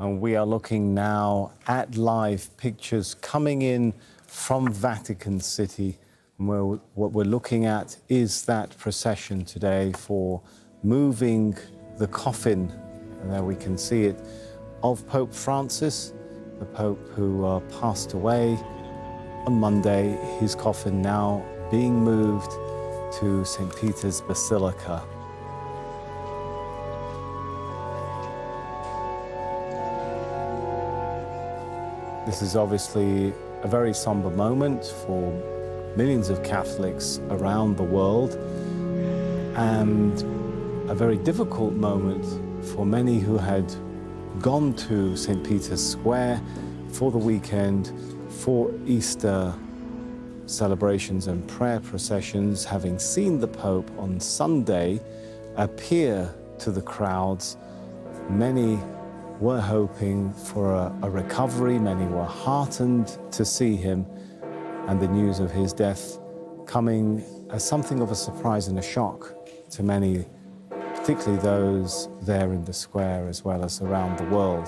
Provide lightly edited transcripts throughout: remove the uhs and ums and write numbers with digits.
and we are looking now at live pictures coming in from Vatican City. And what we're looking at is that procession today for moving the coffin, and there we can see it, of Pope Francis, the Pope who passed away on Monday. His coffin now being moved to St. Peter's Basilica. This is obviously a very somber moment for millions of Catholics around the world, and a very difficult moment for many who had gone to St. Peter's Square for the weekend for Easter celebrations and prayer processions, having seen the Pope on Sunday appear to the crowds. Many were hoping for a recovery, many were heartened to see him, and the news of his death coming as something of a surprise and a shock to many, particularly those there in the square as well as around the world.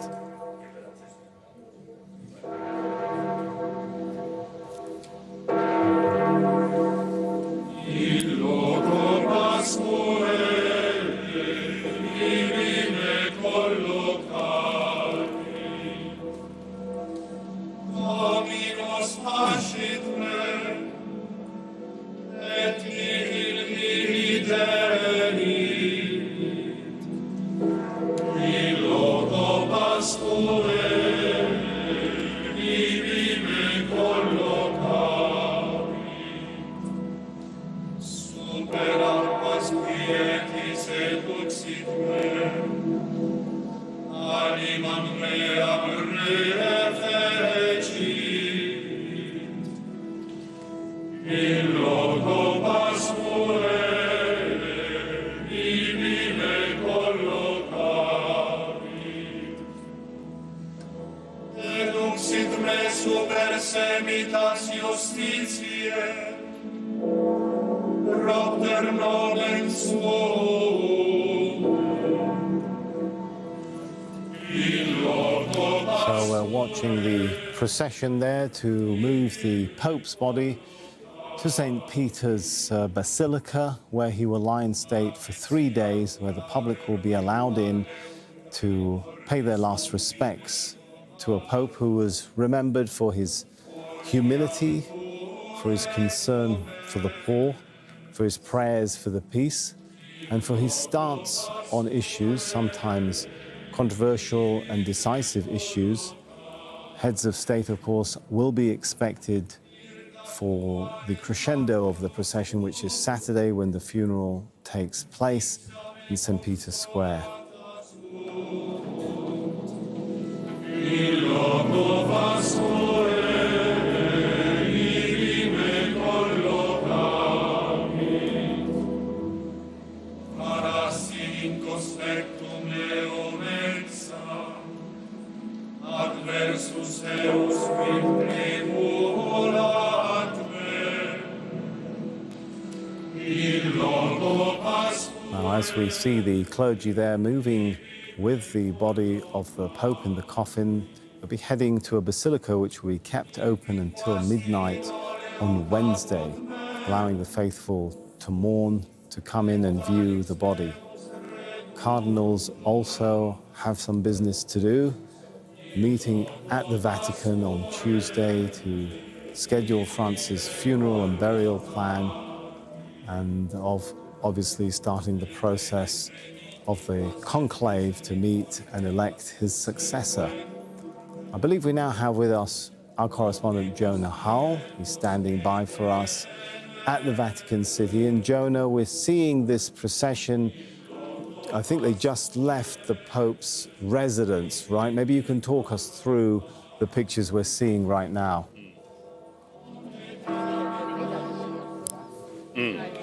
So we're watching the procession there to move the Pope's body to St. Peter's Basilica, where he will lie in state for 3 days, where the public will be allowed in to pay their last respects to a Pope who was remembered for his humility, for his concern for the poor, for his prayers for the peace, and for his stance on issues, sometimes controversial and decisive issues. Heads of state, of course, will be expected for the crescendo of the procession, which is Saturday when the funeral takes place in St. Peter's Square. Now, as we see the clergy there moving with the body of the Pope in the coffin, they'll be heading to a basilica which will be kept open until midnight on Wednesday, allowing the faithful to mourn, to come in and view the body. Cardinals also have some business to do, meeting at the Vatican on Tuesday to schedule Francis' funeral and burial plan, and obviously starting the process of the Conclave to meet and elect his successor. I believe we now have with us our correspondent Jonah Hull. He's standing by for us at the Vatican City. And Jonah, we're seeing this procession. I think they just left the Pope's residence, right? Maybe you can talk us through the pictures we're seeing right now.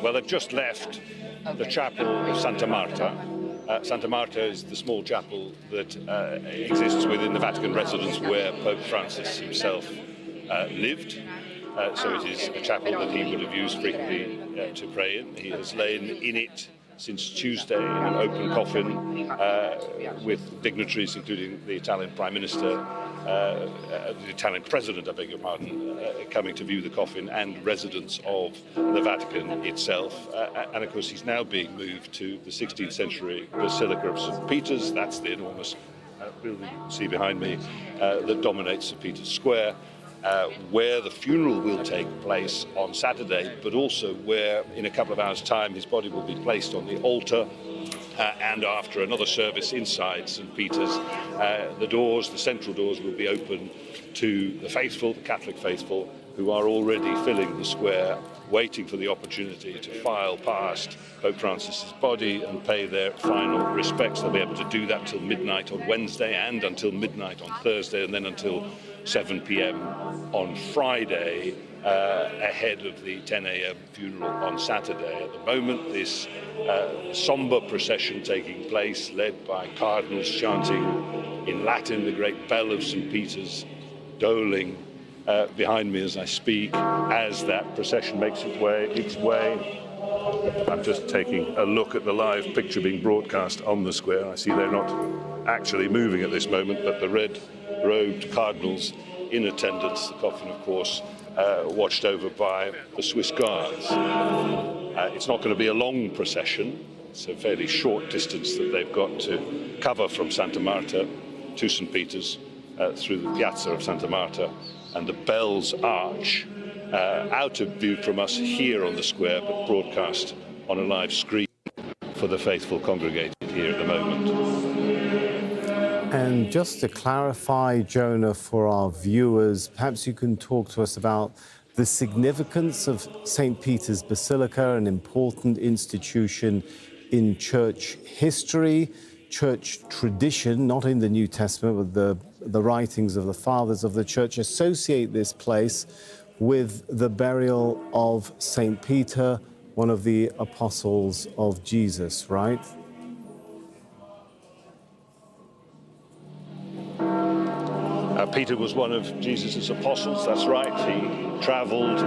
Well, they've just left the chapel of Santa Marta. Santa Marta is the small chapel that exists within the Vatican residence where Pope Francis himself lived. So it is a chapel that he would have used frequently to pray in. He has lain in it since Tuesday in an open coffin with dignitaries, including the Italian Prime Minister, the Italian President, I beg your pardon, coming to view the coffin, and residents of the Vatican itself. And of course, he's now being moved to the 16th century Basilica of St. Peter's. That's the enormous building you see behind me that dominates St. Peter's Square, where the funeral will take place on Saturday, but also where in a couple of hours' time his body will be placed on the altar, and after another service inside St. Peter's, the central doors will be open to the faithful, the Catholic faithful, who are already filling the square, waiting for the opportunity to file past Pope Francis's body and pay their final respects. They'll be able to do that till midnight on Wednesday and until midnight on Thursday, and then until 7 p.m. on Friday, ahead of the 10 a.m. funeral on Saturday. At the moment, this somber procession taking place, led by cardinals chanting in Latin the great bell of St. Peter's, doling behind me as I speak, as that procession makes its way. I'm just taking a look at the live picture being broadcast on the square. I see they're not actually moving at this moment, but the red-robed cardinals in attendance, the coffin, of course, watched over by the Swiss Guards. It's not going to be a long procession. It's a fairly short distance that they've got to cover from Santa Marta to St. Peter's, through the Piazza of Santa Marta and the Bell's Arch, out of view from us here on the square, but broadcast on a live screen for the faithful congregated here at the moment. And just to clarify, Jonah, for our viewers, perhaps you can talk to us about the significance of St. Peter's Basilica, an important institution in church history, church tradition, not in the New Testament, but the writings of the fathers of the church associate this place with the burial of St. Peter, one of the apostles of Jesus, right? Peter was one of Jesus' apostles, that's right. He traveled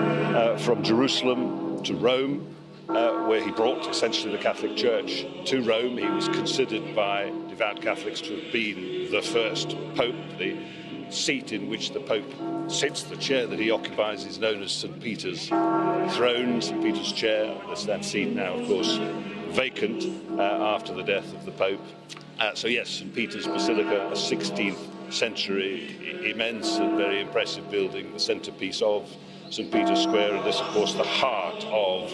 from Jerusalem to Rome, where he brought essentially the Catholic Church to Rome. He was considered by devout Catholics to have been the first pope. The seat in which the Pope sits, the chair that he occupies, is known as St. Peter's throne, St. Peter's chair. There's that seat now, of course, vacant after the death of the Pope. So yes, St. Peter's Basilica, a 16th century, immense and very impressive building, the centerpiece of St. Peter's Square, and this, of course, the heart of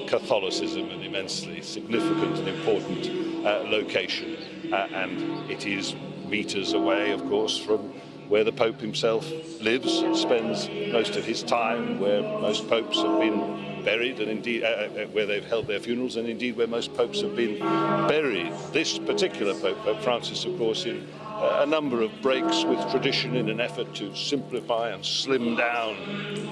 Catholicism, an immensely significant and important location. And it is meters away, of course, from where the Pope himself lives and spends most of his time, where most popes have been buried, and indeed where they've held their funerals, and indeed where most popes have been buried. This particular Pope, Pope Francis, of course, in a number of breaks with tradition in an effort to simplify and slim down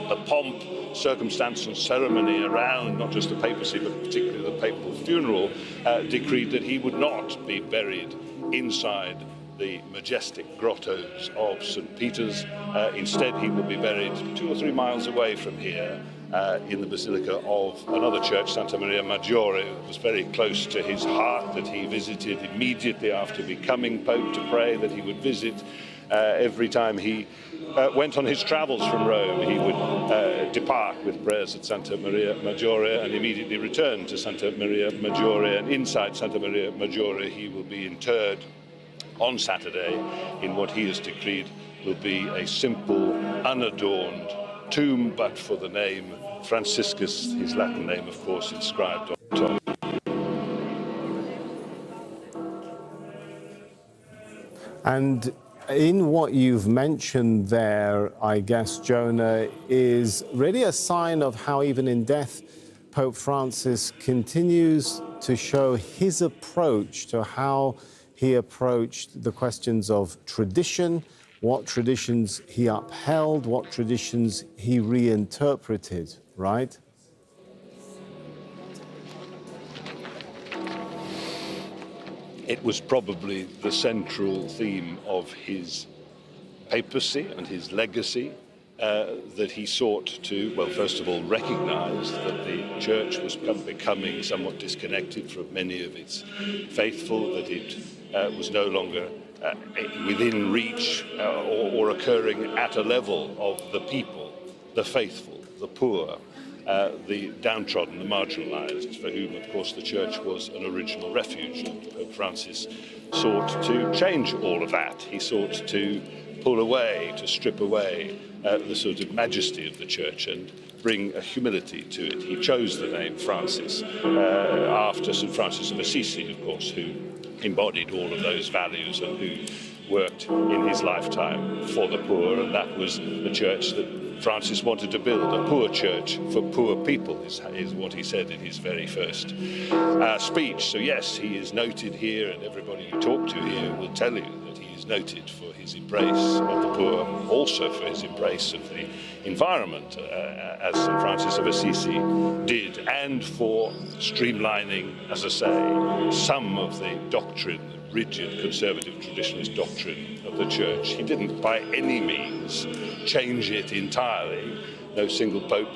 the pomp, circumstance and ceremony around not just the papacy, but particularly the papal funeral, decreed that he would not be buried inside the majestic grottos of St. Peter's. Instead, he will be buried 2 or 3 miles away from here in the Basilica of another church, Santa Maria Maggiore. It was very close to his heart, that he visited immediately after becoming Pope, to pray that he would visit every time he went on his travels from Rome. He would depart with prayers at Santa Maria Maggiore and immediately return to Santa Maria Maggiore, and inside Santa Maria Maggiore he will be interred on Saturday in what he has decreed will be a simple, unadorned tomb, but for the name Franciscus, his Latin name, of course, inscribed on top. And in what you've mentioned there, I guess, Jonah, is really a sign of how even in death, Pope Francis continues to show his approach to how he approached the questions of tradition, what traditions he upheld, what traditions he reinterpreted, right? It was probably the central theme of his papacy and his legacy that he sought to, well, first of all, recognize that the church was becoming somewhat disconnected from many of its faithful, that it was no longer within reach or occurring at a level of the people, the faithful, the poor, the downtrodden, the marginalized, for whom, of course, the church was an original refuge. And Pope Francis sought to change all of that. He sought to pull away, to strip away the sort of majesty of the church and bring a humility to it. He chose the name Francis after St. Francis of Assisi, of course, who embodied all of those values and who worked in his lifetime for the poor, and that was the church that Francis wanted to build, a poor church for poor people, is what he said in his very first speech. So yes, he is noted here, and everybody you talk to here will tell you that he is noted for his embrace of the poor, also for his embrace of the environment, as St. Francis of Assisi did, and for streamlining, as I say, some of the doctrine, rigid conservative traditionalist doctrine of the church. He didn't by any means change it entirely. No single pope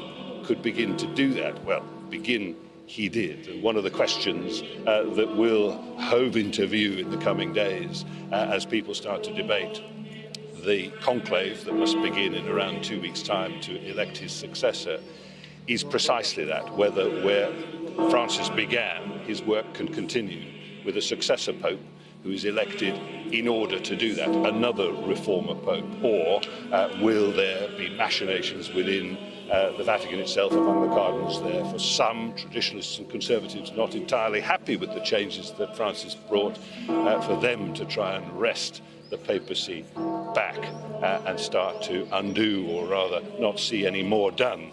could begin to do that. Well, begin he did. And one of the questions that will hove into view in the coming days as people start to debate the conclave that must begin in around 2 weeks' time to elect his successor is precisely that, whether where Francis began, his work can continue with a successor pope who is elected in order to do that, another reformer pope, or will there be machinations within the Vatican itself among the cardinals there, for some traditionalists and conservatives not entirely happy with the changes that Francis brought, for them to try and wrest the papacy back and start to undo, or rather not see any more done,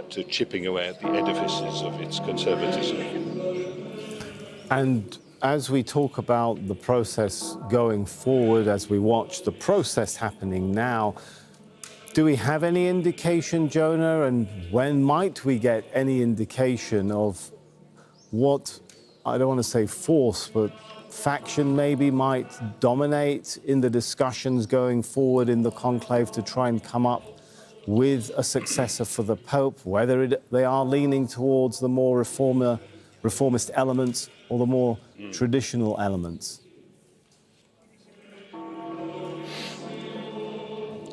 to chipping away at the edifices of its conservatism. And as we talk about the process going forward, as we watch the process happening now, do we have any indication, Jonah, and when might we get any indication of what, I don't want to say force, but faction maybe might dominate in the discussions going forward in the conclave to try and come up with a successor for the Pope, whether they are leaning towards the more reformist elements or the more traditional elements?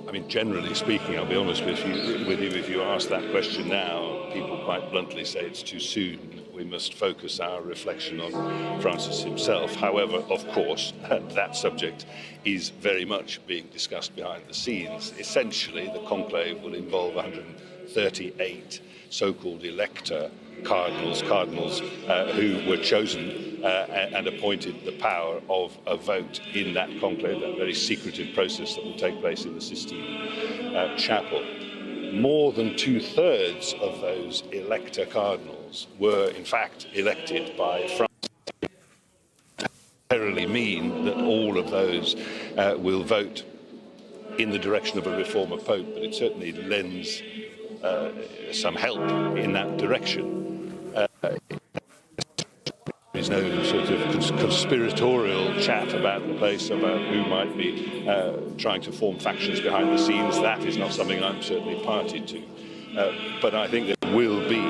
I mean, generally speaking, I'll be honest with you, if you ask that question now, people quite bluntly say it's too soon. We must focus our reflection on Francis himself. However, of course, that subject is very much being discussed behind the scenes. Essentially, the conclave will involve 138 so-called elector cardinals who were chosen and appointed the power of a vote in that conclave, that very secretive process that will take place in the Sistine Chapel. More than 2/3 of those elector cardinals were in fact elected by Francis. Necessarily mean that all of those will vote in the direction of a reformer pope, but it certainly lends some help in that direction. There's no sort of conspiratorial chat about the place, about who might be trying to form factions behind the scenes. That is not something I'm certainly party to. But I think there will be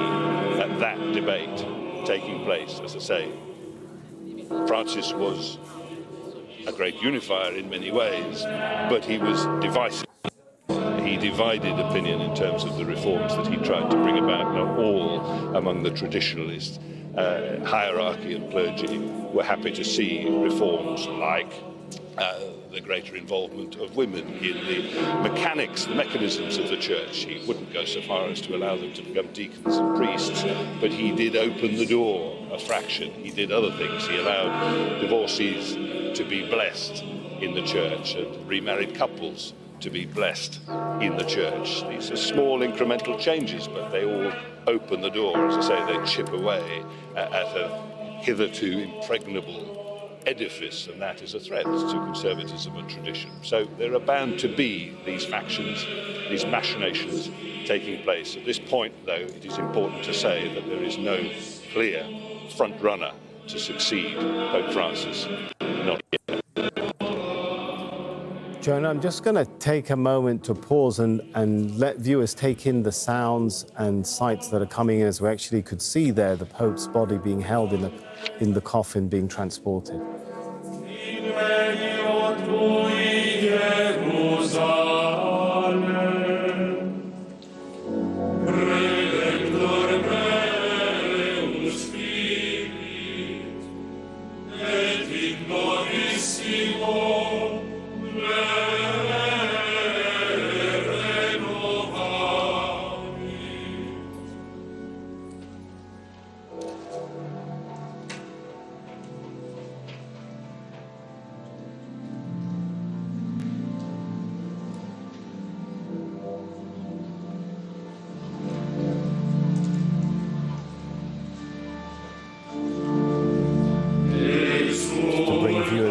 that debate taking place. As I say, Francis was a great unifier in many ways, but he was divisive. He divided opinion in terms of the reforms that he tried to bring about. Not all among the traditionalists, hierarchy and clergy were happy to see reforms like the greater involvement of women in the mechanics, the mechanisms of the church. He wouldn't go so far as to allow them to become deacons and priests, but he did open the door a fraction. He did other things. He allowed divorcees to be blessed in the church and remarried couples to be blessed in the church. These are small incremental changes, but they all open the door. As I say, they chip away at a hitherto impregnable edifice, and that is a threat to conservatism and tradition. So there are bound to be these factions, these machinations taking place. At this point, though, it is important to say that there is no clear front runner to succeed Pope Francis. Not yet. Jonah, I'm just going to take a moment to pause and let viewers take in the sounds and sights that are coming in, as we actually could see there the Pope's body being held in the coffin being transported.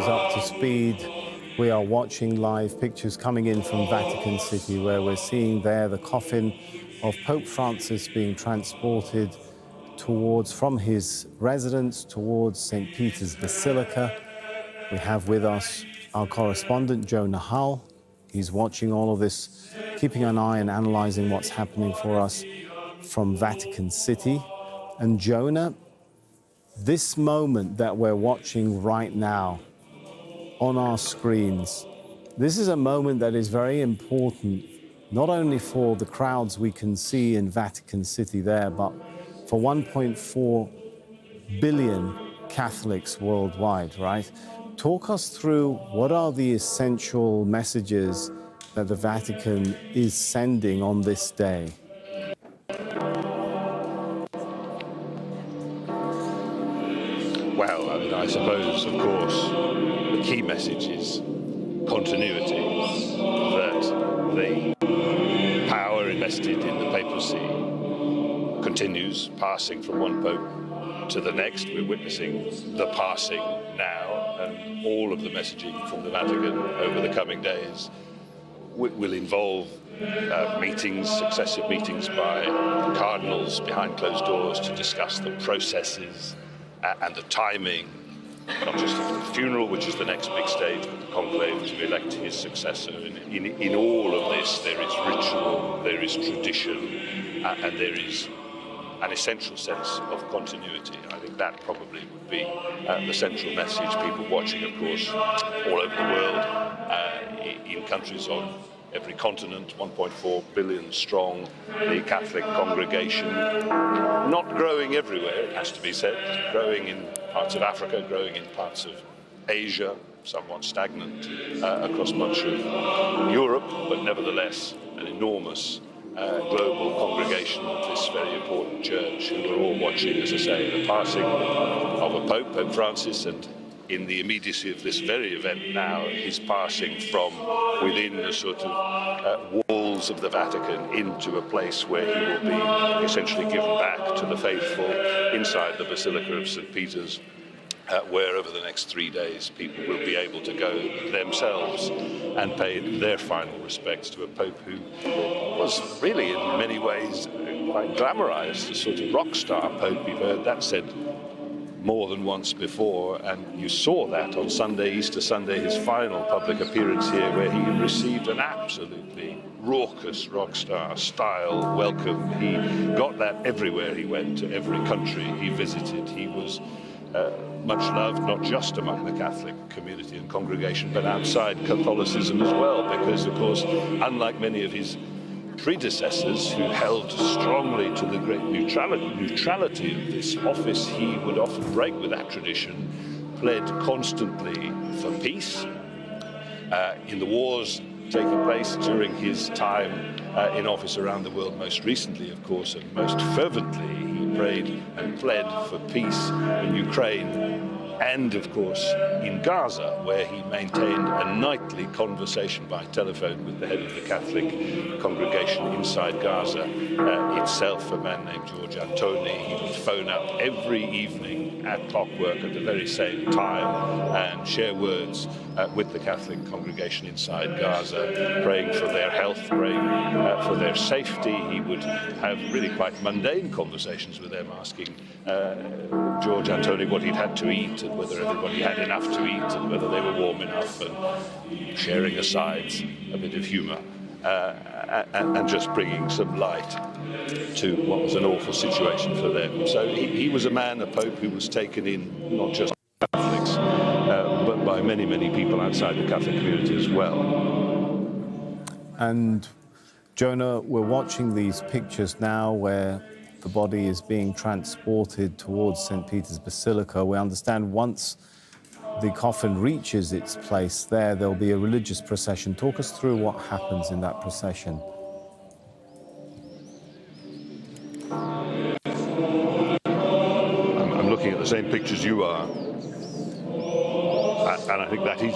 Up to speed, we are watching live pictures coming in from Vatican City, where we're seeing there the coffin of Pope Francis being transported from his residence towards St. Peter's Basilica. We have with us our correspondent, Jonah. He's watching all of this, keeping an eye and analyzing what's happening for us from Vatican City. And Jonah, this moment that we're watching right now on our screens, this is a moment that is very important, not only for the crowds we can see in Vatican City there, but for 1.4 billion Catholics worldwide, right? Talk us through what are the essential messages that the Vatican is sending on this day. Well, I suppose, of course, the key message is continuity, that the power invested in the papacy continues, passing from one pope to the next. We're witnessing the passing now, and all of the messaging from the Vatican over the coming days will involve successive meetings by cardinals behind closed doors to discuss the processes and the timing, not just of the funeral, which is the next big stage, but the conclave to elect his successor. In all of this, there is ritual, there is tradition, and there is an essential sense of continuity. I think that probably would be the central message. People watching, of course, all over the world, in countries on every continent, 1.4 billion strong, the Catholic congregation, not growing everywhere, it has to be said, growing in parts of Africa, growing in parts of Asia, somewhat stagnant across much of Europe, but nevertheless an enormous global congregation of this very important church, who are all watching, as I say, the passing of a Pope, Pope Francis, and in the immediacy of this very event now, his passing from within the sort of walls of the Vatican into a place where he will be essentially given back to the faithful inside the Basilica of St. Peter's, where over the next 3 days people will be able to go themselves and pay their final respects to a Pope who was really in many ways quite glamorized, a sort of rock star Pope. You've heard that said more than once before, and you saw that on Sunday, Easter Sunday, his final public appearance here, where he received an absolutely raucous rock star style welcome. He got that everywhere he went, to every country he visited. He was much loved, not just among the Catholic community and congregation, but outside Catholicism as well, because, of course, unlike many of his predecessors who held strongly to the great neutrality of this office, he would often break with that tradition, pled constantly for peace. In the wars taking place during his time in office around the world, most recently, of course, and most fervently, he prayed and pled for peace in Ukraine, and, of course, in Gaza, where he maintained a nightly conversation by telephone with the head of the Catholic congregation inside Gaza itself, a man named Jorge. He would phone up every evening at clockwork at the very same time and share words with the Catholic congregation inside Gaza, praying for their health, praying for their safety. He would have really quite mundane conversations with them, asking Jorge what he'd had to eat and whether everybody had enough to eat and whether they were warm enough, and sharing asides, a bit of humour, and just bringing some light to what was an awful situation for them. So he was a man, a pope, who was taken in not just Catholics, but by many, many people outside the Catholic community as well. And Jonah, we're watching these pictures now where the body is being transported towards St. Peter's Basilica. We understand once the coffin reaches its place there, there'll be a religious procession. Talk us through what happens in that procession. I'm looking at the same pictures you are. And I think that is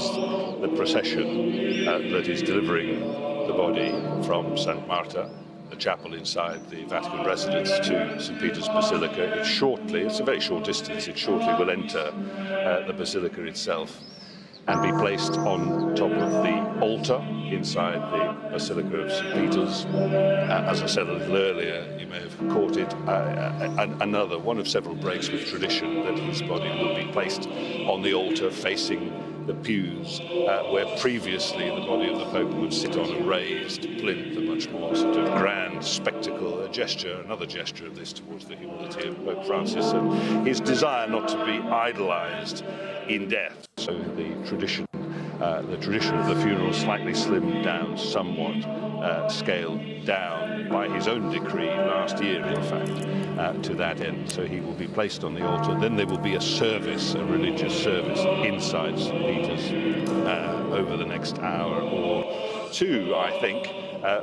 the procession that is delivering the body from Santa Marta, the chapel inside the Vatican residence, to St. Peter's Basilica. It's a very short distance. It shortly will enter the Basilica itself and be placed on top of the altar inside the Basilica of St. Peter's. As I said a little earlier, you may have caught it, another one of several breaks with tradition, that his body will be placed on the altar facing the pews, where previously the body of the Pope would sit on a raised plinth, a much more sort of grand spectacle, another gesture of this towards the humility of Pope Francis and his desire not to be idolized in death. So the tradition of the funeral slightly slimmed down somewhat, scaled down by his own decree last year, in fact, to that end. So he will be placed on the altar. Then there will be a service, a religious service inside St. Peter's over the next hour or two, I think,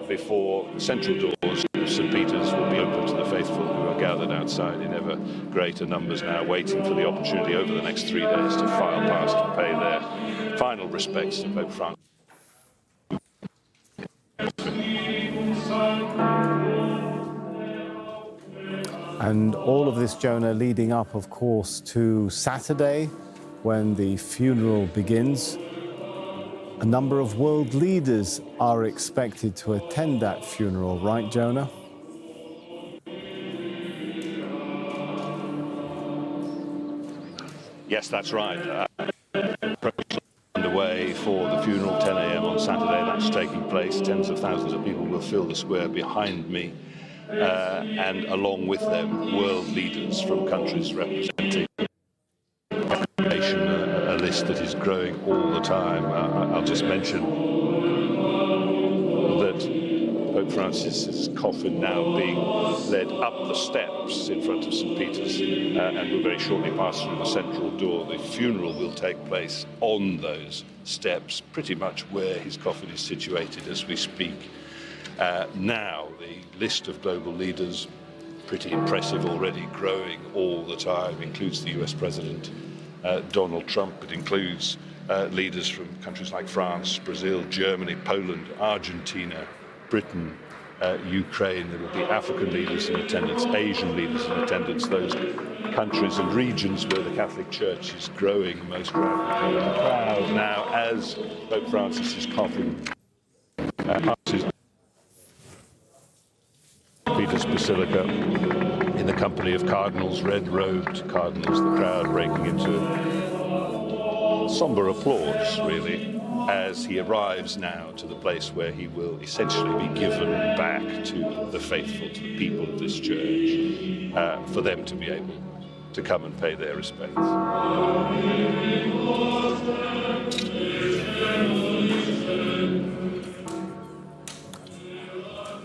before the central doors of St. Peter's will be open to the faithful who are gathered outside in ever greater numbers now, waiting for the opportunity over the next 3 days to file past and pay their final respects to Pope Francis. And all of this, Jonah, leading up, of course, to Saturday, when the funeral begins. A number of world leaders are expected to attend that funeral, right, Jonah? Yes, that's right. Underway for the funeral, 10 a.m. on Saturday. That's taking place. Tens of thousands of people will fill the square behind me. And along with them, world leaders from countries representing a nation, a list that is growing all the time. I'll just mention that Pope Francis's coffin now being led up the steps in front of St. Peter's, and will very shortly pass through the central door. The funeral will take place on those steps, pretty much where his coffin is situated as we speak. Now, the list of global leaders, pretty impressive already, growing all the time, includes the US President Donald Trump. It includes leaders from countries like France, Brazil, Germany, Poland, Argentina, Britain, Ukraine. There will be African leaders in attendance, Asian leaders in attendance, those countries and regions where the Catholic Church is growing most rapidly. The crowd now, as Pope Francis's coffin passes Peter's Basilica in the company of cardinals, red-robed cardinals, the crowd breaking into somber applause, really, as he arrives now to the place where he will essentially be given back to the faithful, to the people of this church, for them to be able to come and pay their respects.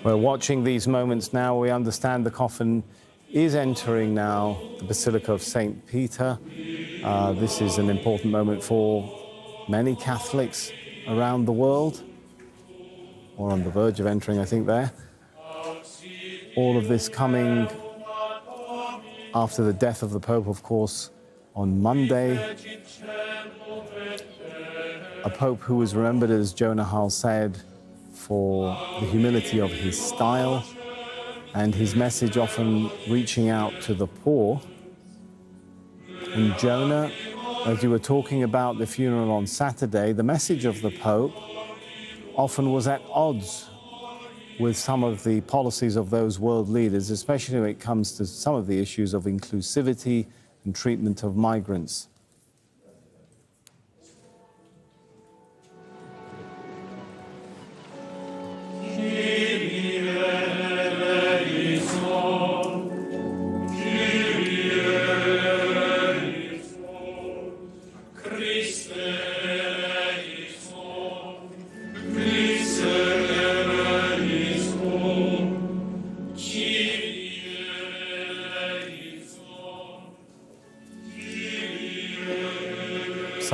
We're watching these moments now. We understand the coffin is entering now the Basilica of St. Peter. This is an important moment for many Catholics around the world, or on the verge of entering, I think, there. All of this coming after the death of the Pope, of course, on Monday. A Pope who was remembered, as Jonah Hull said, for the humility of his style and his message often reaching out to the poor. And Jonah, as you were talking about the funeral on Saturday, the message of the Pope often was at odds with some of the policies of those world leaders, especially when it comes to some of the issues of inclusivity and treatment of migrants.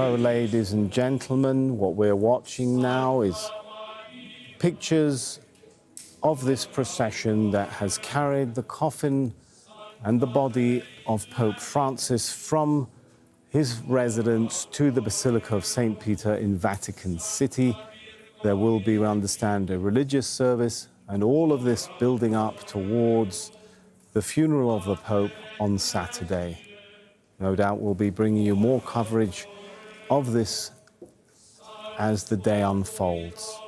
So, ladies and gentlemen, what we're watching now is pictures of this procession that has carried the coffin and the body of Pope Francis from his residence to the Basilica of St. Peter in Vatican City. There will be, we understand, a religious service, and all of this building up towards the funeral of the Pope on Saturday. No doubt we'll be bringing you more coverage of this as the day unfolds.